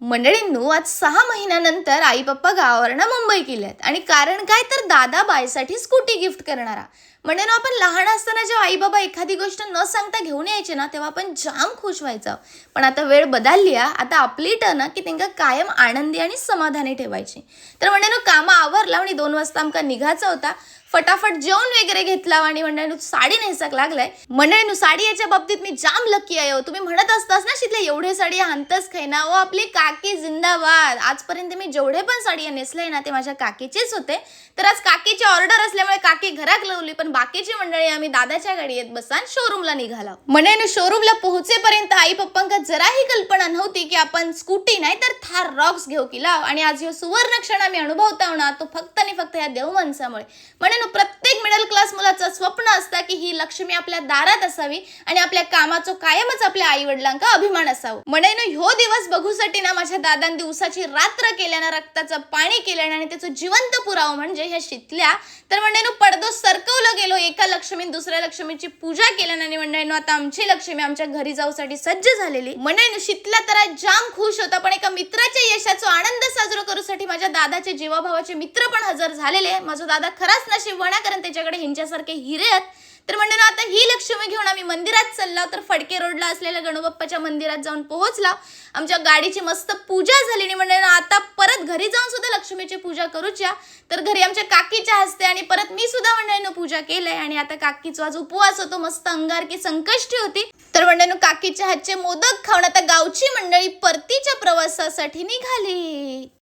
मंडळींनो, आज 6 महिन्यानंतर आई पप्पा गावावरनं मुंबई गेल्यात आणि कारण काय तर दादा बाईसाठी स्कूटी गिफ्ट करणारा. म्हणून आपण लहान असताना जेव्हा आई बाबा एखादी गोष्ट न सांगता घेऊन यायचे ना, तेव्हा आपण जाम खुश व्हायचो. पण आता वेळ बदलली आहे. आता आपली टर्न की त्यांना कायम आनंदी आणि समाधानी ठेवायची. तर म्हणून कामं आवरला आणि 2 वाजता आमका निघायचा होता. फटाफट जेवण वगैरे घेतला आणि मंडळींनो साडी नेसाक लागलाय. मंडळींनो, साडी याच्या बाबतीत मी जाम लकी आहे. तुम्ही म्हणत असतास ना, शितले एवढे साडी आणतच खाय ना. आपली काकी जिंदाबाद. आजपर्यंत मी जेवढे पण साडी नेसले ना, ते माझ्या काकीचेच होते. तर आज काकीची ऑर्डर असल्यामुळे काकी घरात लावली, पण बाकीची मंडळी आम्ही दादाच्या गाडीत बसून शोरूमला निघालो. मंडळींनो, शोरूमला पोहोचेपर्यंत आई पप्पांका जराही कल्पना नव्हती की आपण स्कूटी नाही तर थार रॉक्स घेऊ की लाव. आणि आज हे सुवर्ण क्षण आम्ही अनुभवता ना, तो फक्त आणि फक्त या देव माणसामुळे. प्रत्येक मिडल क्लास मुलाचं स्वप्न असतं की ही लक्ष्मी आपल्या दारात असावी आणि आपल्या कामाचं कायमच आपल्या आई वडिलांका अभिमान असावं. म्हणून ह्यो दिवस बघूसाठी ना, माझ्या दादांनी दिवसाची रात्र केल्यानं, रक्ताचं पाणी केल्यानं आणि त्याचं जिवंत पुरावा म्हणजे ह्या शितल्या. तर म्हणून पडदो सरकवलं गेलो. एका लक्ष्मीने दुसऱ्या लक्ष्मीची पूजा केल्यानं आणि म्हणून आता आमची लक्ष्मी आमच्या घरी जाऊसाठी सज्ज झालेली. म्हणून शितल्या तर जाम खुश होता, पण एका मित्राच्या यशाचा आनंद साजरा करूसाठी माझ्या दादाचे जीवाभावाचे मित्र पण हजर झालेले. माझा दादा खराच नशीब कारण त्याच्याकडे हिंच्यासारखे हिरे आहेत. तर म्हणून आता ही लक्ष्मी घेऊन आम्ही मंदिरात चाललो. तर फडके रोडला असलेल्या गणोबाप्पाच्या मंदिरात जाऊन पोहोचला. आमच्या गाडीची मस्त पूजा झाली आणि म्हणून आता परत घरी जाऊन सुद्धा लक्ष्मीची पूजा करूच्या. तर घरी आमच्या काकीच्या हस्ते आणि परत मी सुद्धा मंडळीनं पूजा केलंय. आणि आता काकीचा आज उपवास होतो. मस्त अंगारकी संकष्टी होती. तर मंडळीनं काकीच्या हातचे मोदक खाऊन आता गावची मंडळी परतीच्या प्रवासासाठी निघाली.